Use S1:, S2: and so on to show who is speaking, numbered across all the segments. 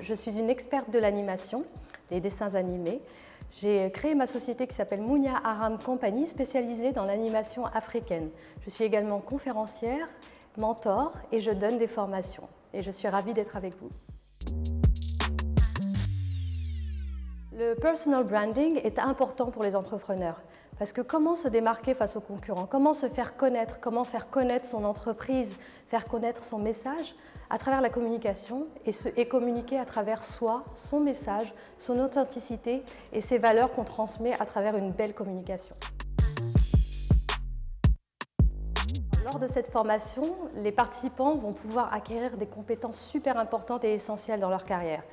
S1: je suis une experte de l'animation, des dessins animés. J'ai créé ma société qui s'appelle Mounia Aram Company, spécialisée dans l'animation africaine. Je suis également conférencière, mentor et je donne des formations. Et je suis ravie d'être avec vous. Le personal branding est important pour les entrepreneurs parce que comment se démarquer face aux concurrents, comment se faire connaître, comment faire connaître son entreprise, faire connaître son message à travers la communication et communiquer à travers soi, son message, son authenticité et ses valeurs qu'on transmet à travers une belle communication. Lors de cette formation, les participants vont pouvoir acquérir des compétences super importantes et essentielles dans leur carrière.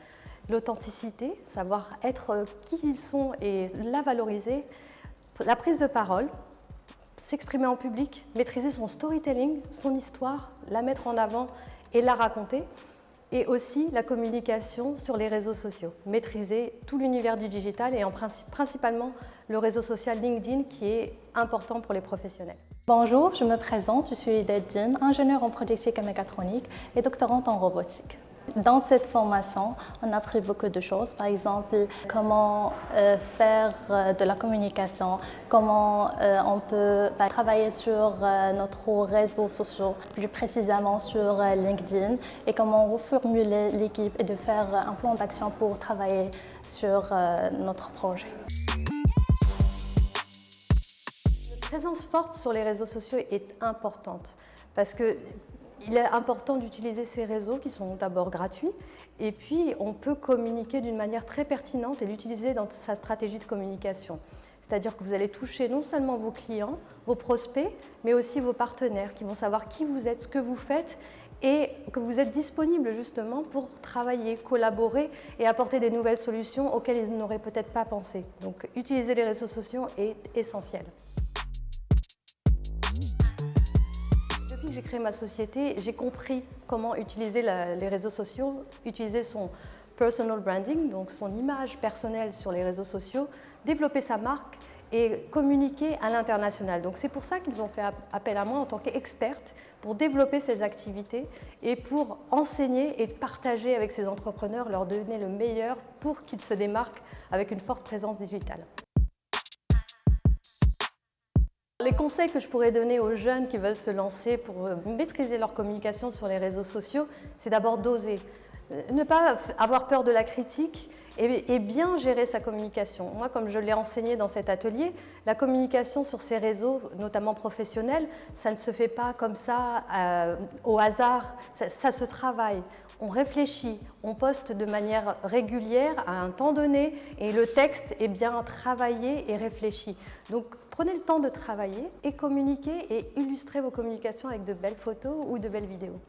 S1: L'authenticité, savoir être qui ils sont et la valoriser, la prise de parole, s'exprimer en public, maîtriser son storytelling, son histoire, la mettre en avant et la raconter, et aussi la communication sur les réseaux sociaux, maîtriser tout l'univers du digital et principalement le réseau social LinkedIn qui est important pour les professionnels.
S2: Bonjour, je me présente, je suis Idette Jean, ingénieure en productique et mécatronique et doctorante en robotique. Dans cette formation, on a appris beaucoup de choses, par exemple comment faire de la communication, comment on peut travailler sur notre réseaux sociaux, plus précisément sur LinkedIn, et comment reformuler l'équipe et de faire un plan d'action pour travailler sur notre projet.
S1: Une présence forte sur les réseaux sociaux est importante parce que il est important d'utiliser ces réseaux qui sont d'abord gratuits et puis on peut communiquer d'une manière très pertinente et l'utiliser dans sa stratégie de communication. C'est-à-dire que vous allez toucher non seulement vos clients, vos prospects, mais aussi vos partenaires qui vont savoir qui vous êtes, ce que vous faites et que vous êtes disponible justement pour travailler, collaborer et apporter des nouvelles solutions auxquelles ils n'auraient peut-être pas pensé. Donc utiliser les réseaux sociaux est essentiel. Depuis que j'ai créé ma société, j'ai compris comment utiliser les réseaux sociaux, utiliser son personal branding, donc son image personnelle sur les réseaux sociaux, développer sa marque et communiquer à l'international. Donc c'est pour ça qu'ils ont fait appel à moi en tant qu'experte pour développer ces activités et pour enseigner et partager avec ces entrepreneurs, leur donner le meilleur pour qu'ils se démarquent avec une forte présence digitale. Les conseils que je pourrais donner aux jeunes qui veulent se lancer pour maîtriser leur communication sur les réseaux sociaux, c'est d'abord d'oser. Ne pas avoir peur de la critique et bien gérer sa communication. Moi, comme je l'ai enseigné dans cet atelier, la communication sur ces réseaux, notamment professionnels, ça ne se fait pas comme ça au hasard, ça se travaille. On réfléchit, on poste de manière régulière à un temps donné et le texte est bien travaillé et réfléchi. Donc prenez le temps de travailler et communiquer et illustrer vos communications avec de belles photos ou de belles vidéos.